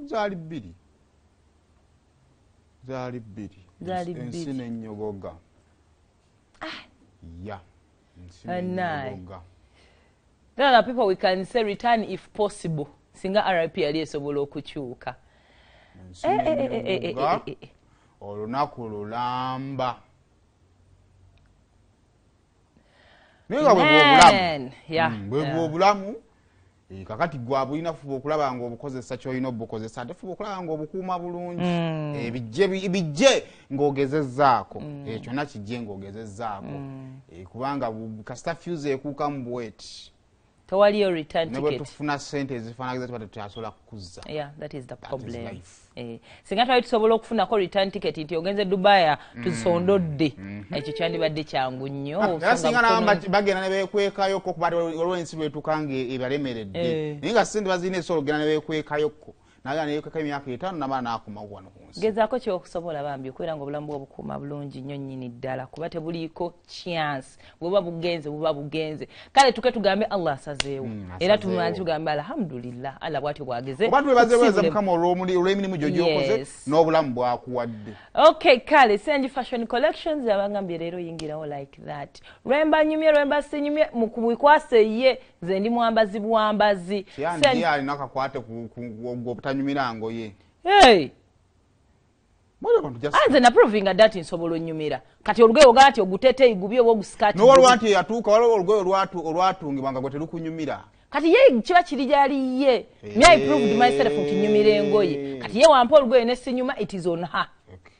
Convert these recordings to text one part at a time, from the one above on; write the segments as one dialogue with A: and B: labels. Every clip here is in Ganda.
A: Zali bbiri. Ensi n'ennyogoga. Yeah.
B: There are people we can say return if possible. Singa RIP ali esobola okukyuka.
A: Olunaku lulamba. Bwe obulamu. Kakati gwa bulina fuba okulaba nga obukozesa ky'olina obukozesa ate fuba okulaba nga obukuuma bulungi ebijje ng'ogezezzaako kyonna kijje ng'ogezezzaako kubanga kasita fuse ekuuka mu bweti
B: tewaliyo return ticket
A: nebwe tufuna ssente ezifaanageza tiba tetyasobola kukuzza.
B: That is the problem. Singa twali tusobola okufunako return ticket nti ogenze Dubai tuzisondodde ekyo kyandibadde kyangu nnyo.
A: Singa bagenda ne beekwekayokko kuba olw'ensi lwetuuka nga ebalemeredde naye nga ssente bazirina esobola ogenda ne beekwekayokko naye neekweka emyaka 5 nabala n'akomawo wano ku nsi.
B: Gezaako ky'okusobola bambi okubeera nga obulamu bw'obukuuma bulungi nnyo nnyini ddala kuba tebuliiko chance buba bugenze kale tuke tugambe Allah asazeewo era tumanyi tugambe alhamdulillah Allah bw'atyo bwageze
A: oba twebazeebweza Mukama olw'emirimu gyo gy'okoze n'obulamu bwakuwadde.
B: Okay kale Senji Fashion Collections abangambye leero yingirawo like that lwemba nyumye lwemba sinyumye mukubikwase ye nze ndi mwambazi bwambazi
A: Senji alina akakwate obutanyumira ngoye.
B: Anze na proving that nsobola onyumira kati olugoye ogati ogutete igubye obo guskati
A: no olwanti yatuuka waliwo olugoye olwatungibwanga gwe terukunyumira
B: kati ye kiba kiri gyali ye me I proved myself nti nyumira engoye kati ye wampa olugoye ne sinyuma it is on her.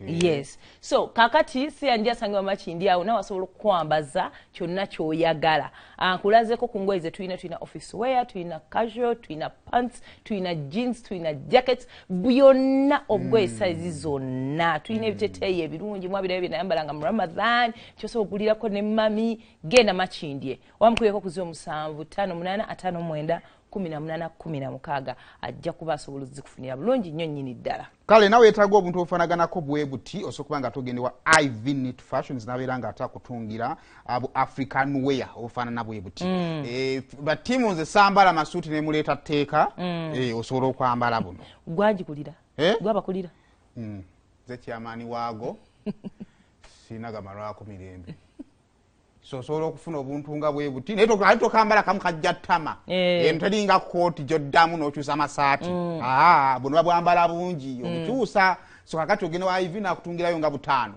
B: Yes. So kakati Senji asangibwa makindi awo nawe asobola okukwambaza kyonna ky'oyagala. Nkulazeko ku ngoye ze tulina office wear, tulina casual, tulina pants, tulina jeans, tulina jackets, byonna obugoye size zonna. Tulina ebiteteeyi ebirungi mwabirayo bye nayambalanga mu Ramadan, kyosobola okugulirako ne mami genda makindye. Wamukubeko ku 075859 1816 ajja kuba asobola okuzikufunira bulungi nnyo nnyini ddala.
A: Kale nawe yetaaga obuntu obufanaganako bwe buti osobola nga togendewa IV Knit Fashions nabeera nga atakutungira abo African wear obufaanana bwe buti. Batiimu nze sambala masuuti ne muleeta tteeka osobola okwambala buno.
B: Gwagikulira? Gwabakulira?
A: Nze kyamaani waago sina gamalwako mirembe. So osobola okufuna obuntu nga bwe buti naye tokambala kamu kajja ttama teringa kooti gy'oddamu n'okyusa amasaati buno babwambala bungi obukyusa so kakati ogenda wa IV nakutungirayo nga 5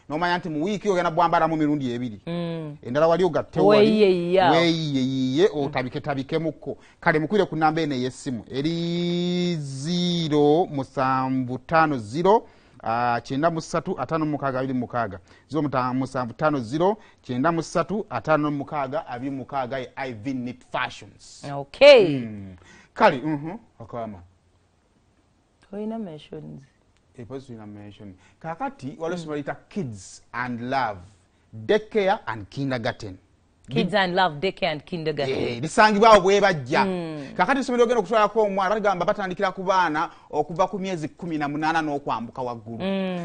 A: n'omanya nti mu wiiki ogenda bwambalamu mirundi 2 endala wali ogatte weeyiye otabikemukko kale mukwire ku namba eno ey'essimu eri 0750 9356 0750 IV Knit Fashions.
B: Okay.
A: Kali akama.
B: Toina mentions.
A: Toina mention. Kakati wale sumalita kids and love, daycare and kindergarten.
B: Kids and love, daycare and kindergarten.
A: Bisangibwa bwe bajja. Kakati somero ogenda okutwala ko omwana bagamba batandikira ku baana okuva ku myezi 18 n'okwambuka waggulu.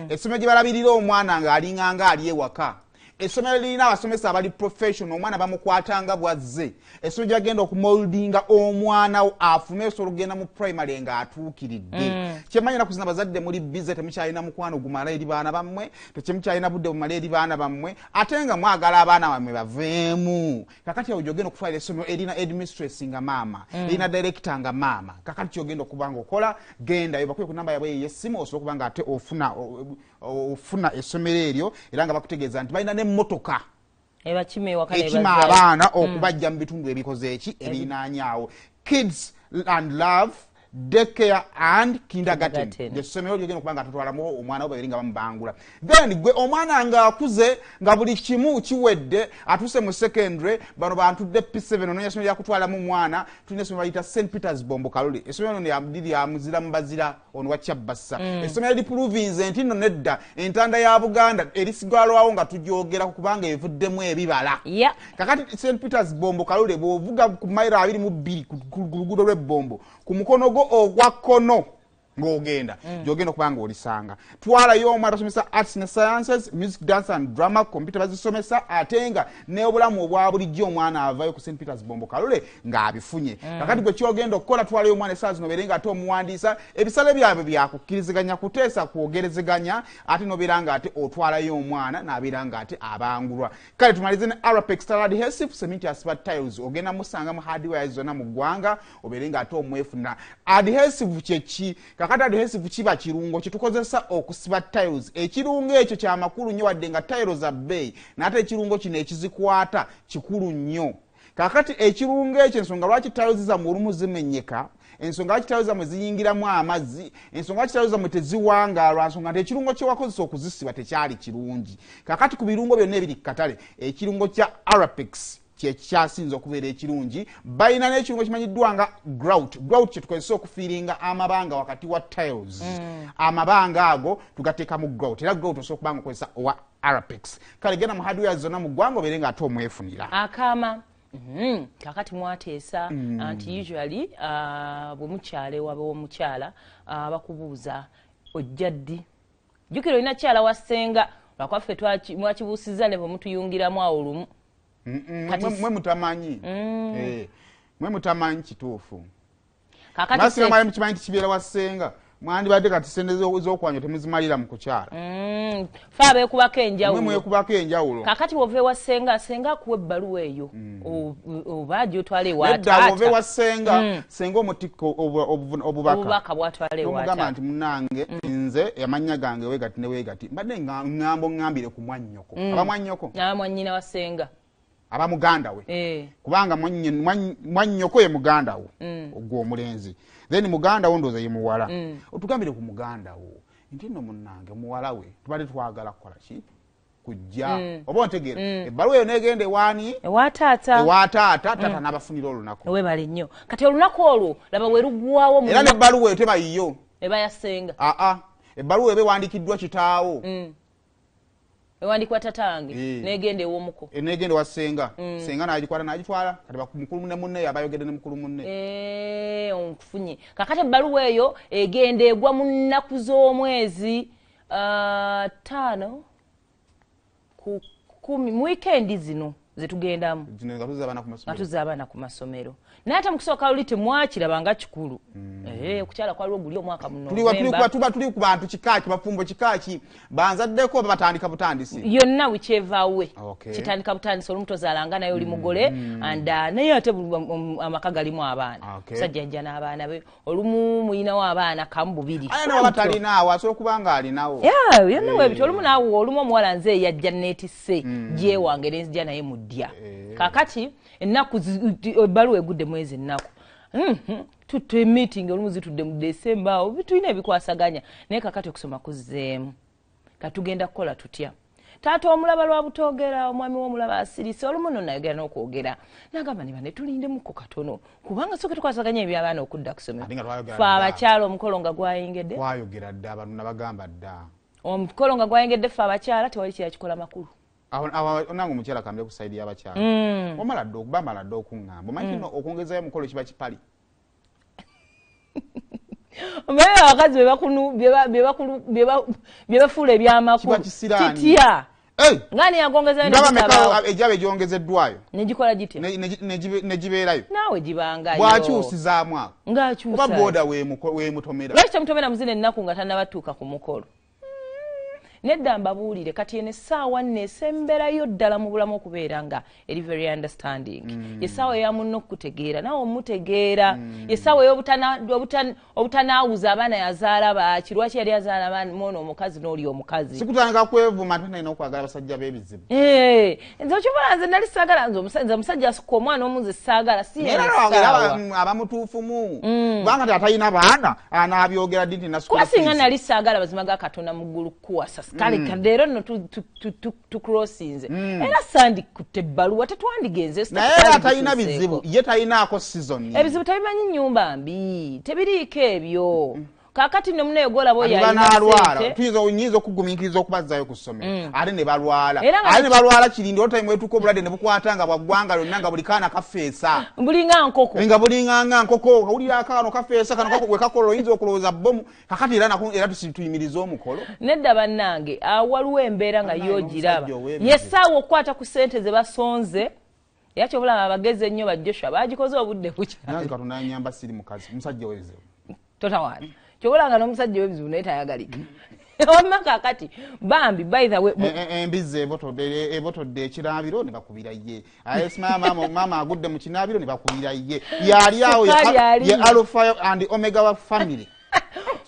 A: Essomero gye balabirira omwana nga alinganga ali ewaka. Essomero lirina abasomesa abali professional omwana bamukwatanga bwazze. Essomero gyagenda okumoldinga omwana afune osobola okugenda mu primary nga atuukiridde. Kyemanyi na kuzina bazadde muri busy temukyalina mukwano gumala eri baana bammwe temukyalina budde bumala eri baana bammwe ate nga mwagala abaana bammwe baveemu. Kakati awo gyogenda okutwala essomero erina headmistress nga maama erina director nga maama. Kakati kyogenda okubanga okola genda yobakuye ku namba yabwe ey'essimu osobola okubanga ate ofuna essomero eryo era nga bakutegeeza nti balina n'emmotoka ekima abaana okubajja mu bitundu ebikoze eki ebinaanyaawo. Kids and love, daycare and kindergarten. Essomero lyogenda okubanga tutwalamu omwana we babiri nga bamubangula. Then gwe omwana nga akuze nga buli kimu kiwedde atuse mu secondary bano bantudde P7 ono essomero lyakutwalamu omwana tulina essomero bayita St. Peter's Bombo Kalule. Essomero lino ya muzira mubazira ono wakyabassa. Essomero liprovinze nti nno nedda entanda ya Buganda erisigwalwawo nga tujogera kubanga evuddemu ebibala. Kakati St. Peter's Bombo Kalule bw'ovuga ku mayiro 22 ku luguudo lw'ebbombo ku mukono ogwa kkono ng'ogenda gy'ogenda okubanga olisanga. Twalayo omwana basomesa arts and sciences, music, dance and drama, computer bazisomesa, ate nga n'obulamu obwa bulijjo omwana avayo ku St. Peter's Bombo Kalule ng'abifunye. Kakati gwe kyogenda okukola twalayo omwana essaawa zino obeere ng'ate omuwandiisa, ebisale byabwe byakukkiriziganya kuteesa kwogerezeganya, ate n'obeera ng'ate otwalayo omwana n'abeera ng'ate abangulwa. Kale tumalize ne Arapex Star Adhesive Cement Asphalt Tiles, ogenda musanga mu hardware zonna mu ggwanga, obeere ng'ate omwefuna. Adhesive kyeki? Kakati adhesive kiba kirungo kitukozesa okusiba tiles. Ekirungo ekyo kya makulu nnyo wadde nga tiles za bbeeyi, n'ate ekirungo kino ekizikwata kikulu nnyo. Kakati ekirungo ekyo ensonga lwaki tiles zammwe olumu zimenyeka, ensonga lwaki tiles zammwe ziyingiramu amazzi, ensonga lwaki tiles zammwe teziwangaalwa, nsonga nti ekirungo kye wakozesa okuzisiba tekyali kirungi. Kakati ku birungo byonna ebiri ku katale, ekirungo kya Arapex kyasinza okubeera ekirungi. Balina n'ekirungo kimanyiddwa nga grout. Grout kye tukozesa okufiiringa amabanga wakati wa tiles. Amabanga ago tugateeka mu grout. Era grout osobola okubanga okozesa owa Arapex. Kale genda mu hardware zonna mu ggwanga obeere ng'ate omwefunira.
B: Akama. Kakati mwateesa anti usually bwe mukyala ewabe w'omukyala bakubuuza ojja ddi. Jjukira olina kyala wassenga lwakwaffe mwakibuusiza ne bwe mutuyungiramu awo olumu.
A: Mwe mutamanyi. Mwe mutamanyi kituufu.
B: Kakati
A: Masinga mwali mukimanyi nti kibeera wassenga. Mwandibadde kati ssente z'okwanyo temuzimalira mu kukyala.
B: Fe abeekubako enjawulo.
A: Mwe mwekubako enjawulo.
B: Kakati wove wassenga, senga akuwa ebbaluwa eyo. Oba gy'otwala ewa taata.
A: Nedda wove wassenga, senga omutikko obubaka.
B: Obubaka bw'atwala ewa taata.
A: Omugamba nti munnange nze amannya gange weegati ne weegati. Mbadde ngambire ku mwannyoko. Aba mwannyoko?
B: Aba mwannyina wassenga.
A: Aba muganda we. Kubanga mwannyoko ye muganda wo. Ogwo omulenzi. Then muganda wo ndooza ye muwala. Otugambire ku muganda wo. Nti nno munnange muwala we tubadde twagala kukola ki? Kujja. Oba ontegeera. Ebbaluwa eyo n'egenda ewaani?
B: Ewa taata.
A: Ewa taata, taata n'abafunira olunaku.
B: Weebale nnyo. Kati olunaku olwo laba we luggwawo mu.
A: Era n'ebbaluwa eyo teba yiyo.
B: Eba yassenga.
A: Ebbaluwa eba ewandiikiddwa kitaawo.
B: Ewandikwa tatange n'egenda ew'omuko.
A: N'egenda wa ssenga. Ssenga n'agikwata n'agitwala kati mukulu munne munne abayogedde ne mukulu munne.
B: Onkufunye. Kakati ebbaluwa eyo egenda egwa mu nnaku z'omwezi 5 ku 10 mu weekend zino zetugendamu. Tuzza abaana ku masomero. Naye ate mu kusooka luli temwakirabanga kikulu. Okukyala kwaliwo guli omwaka mu Novemba.
A: Tuli ku bantu kikaaki, bafumbo kikaaki, banzaddeko batandika butandisi.
B: Yonna wikyevaawe. Kitandika butandisi olumu tozaalanga naye oli mugole, naye ate amaka galimu abaana. Musajja ajja n'abaana be. Olumu muyinawo abaana kamu bubiri.
A: Ate nawe batalinawo, asobola okuba ng'alinawo.
B: Yonna weebityo. Olumu naawe olumu omuwala nze yajja neetisse gyewange nenzija naye mu ddya. Kakati ennaku ebbaluwa egudde mwezi ennaku. Tutte meeting olumu zitudde mu December awo bitulina ebikwasaganya. Naye kakati okusoma kuzzeemu. Katugenda kukola tutya. Taata omulaba lwa butoogera, omwami w'omulaba asirise, olumu nno nayogera n'okwogera. N'agamba ne bane tulindemuko katono. Kubanga sooke tukwasaganya eby'abaana okudda ku ssomero. Fe abakyala omukolo nga gwayengedde.
A: Twayogera dda abantu nabagamba dda.
B: Omukolo nga gwayengedde fe abakyala tewali kyakikola makulu.
A: Nange omukyala kambe ku sayidi y'abakyala. Bamala dda okuŋŋamba. Omanyi kino okwongezayo mukolo kiba kipali.
B: Omanyi abakazi bye bafuula eby'amakulu. Kitya. Ngani yagongezayo
A: n'ekitaba. Ejaba egyongezeddwayo.
B: Negikola gite?
A: Negibeerayo.
B: Naawe gibangayo.
A: Bwakyusizaamu ako.
B: Ng'akyusa.
A: Oba booda weemutomera.
B: Lwaki temutomera muzina ennaku nga tannabatuuka ku mukolo? Nedda mbabuulire kati eno essaawa nno esemberayo ddala mu bulamu okubeera nga eri very understanding. Essaawa eya munno okutegeera nawe omutegeera. Essaawa obutanaawuza abaana yazaala baaki, lwaki yali azaala mwana omukazi n'oli omukazi.
A: Sikutandika kwevuma ate nalina okwagala abasajja b'ebizibu.
B: Nze okibala nze nali saagala nze omusajja asukka omwana omu nze saagala si
A: abamutuufumu. Kubanga tatalina baana anaabyogera ddi nti
B: kuba singa nali saagala mazima ga Katonda mu ggulu kuwasa. Kale kadero no tucrossinze. Era sandi kutte ebbaluwa tetwandigenze.
A: Naye atalina bizibu, ye talinaako season.
B: Ebizibu tabimanyi nnyumba mbi, tebiriiko ebyo. kakati ne muneyogola bo
A: yalina tuyinza okugumikiriza okubazzayo ku ssomero ate ne balwala kirindi olutayimu wetuuka obulwadde ne bukwata nga bwaggwanga lyonna nga buli kaana kafeesa
B: bulinga
A: nkoko kawulira akaano kafeesa kano gwe kakola oyinza okulowooza bomu kakati era tuyimiriza omukolo
B: nedda bannange waliwo embeera nga yoogiraba yesaawa okukwata ku ssente ze basonze era kyobulaba abagezi ennyo ba Joshua bagikoze obudde
A: bukyali katonda anyamba siri mukazi musajja webizibu
B: totawaana kyobulanga n'omusajja webizibu naye tayagalika wamma kakati bambi by the way
A: embizi ebotodde ekirabiro ne bakubira ye maama agudde mu kinaabiro ne bakubira ye yali awo ye alpha and omega wa family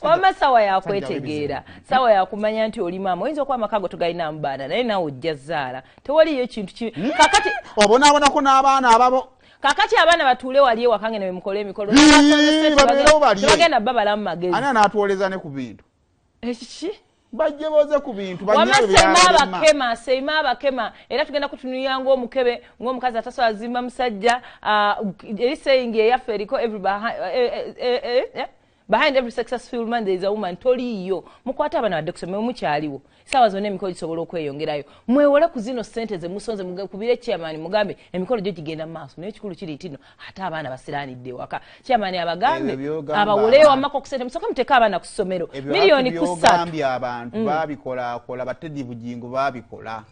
B: wamma sawa yakwetegeera sawa yakumanya nti oli maama oyinza okuba amaka go togalina mubaana naye naawe ojja zaala tewaliyo ekintu kakati
A: obonaabonako n'abaana ababo
B: kakati abaana batuule wali ewakange ne bemukola emikolo bagenda babala mu magezi
A: ani anaatwoleza ne ku bintu
B: ekiki
A: bajje boze ku bintu
B: seima abakema era tugenda kutunulira ng'omukazi atasobola zimba musajja eri saying eyaffe eriko behind every successful man there is a woman toliyo mukwata abana badde kusomera mukyaliwo sawa zonna emikolo gisobola okweyongerayo mwewole ku zino ssente ze musonze kubire chairman mugambe emikolo gyo gigenda maaso naye ekikulu kiri tino ate abaana basiranidde ewaka chairman abagambe abawoleyo amako ku ssente musooka muteeka abaana ku ssomero miliyoni kusatu
A: abantu babikola batedi bujingo babikola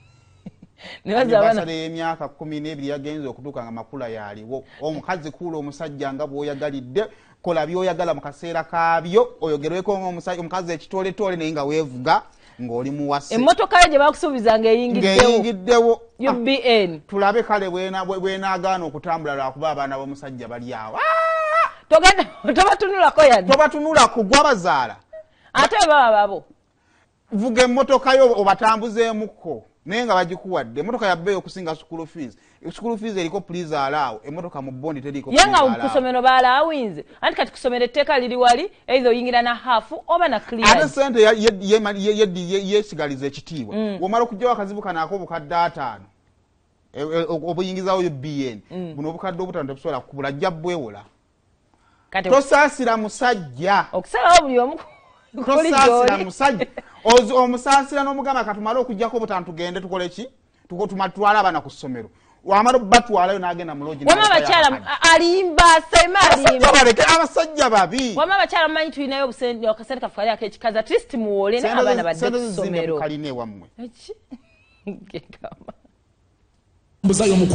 A: basala emyaka 12 yagenze okutuuka nga makula yaliwo omukazi kuula omusajja nga bw'oyagalidde kola byoyagala mu kaseera kaabyo oyogerweko omukazi ekitooletoole naye nga weevuga ng'oli muwase
B: emmotoka yo gye bakusuubizanga eyingiddewo UBN
A: tulabe kale bwenaagaana okutambula lwakuba abaana b'omusajja bali awo
B: tobatunulako yadde
A: tobatunulako gwabazaala
B: ate baba babo
A: vuga emmotoka yo obatambuzeemuko naye nga bagikuwadde emmotoka yabbeeyo okusinga school fees eriko please allow emmotoka mu bondi teriko
B: yanga kusomero balawinze anti kati kusomero etteeka liri wali either oyingira na hafu oba na clear
A: ate sente yesigaliza ekitiibwa womala okujjawo akazibu kanaako obukadde 5 obuyingizawo UBN buno obukadde obutano tebusobola kukubula jja bwewola tosaasira musajja
B: okusalawo buli omu
A: tosaasira musajja omusaasira n'omugamba katumale okujjako obutano tugende tukole ki tumatwala abaana ku ssomero wamala batwalayo n'agenda mu lodge
B: wama abakyala alimba
A: baleke abasajja babi
B: wama abakyala mumanyi tulinayo obusente akasente kafali ak'ekikazi at least muwole n'abaana badde ku ssomero
A: kaline wammwe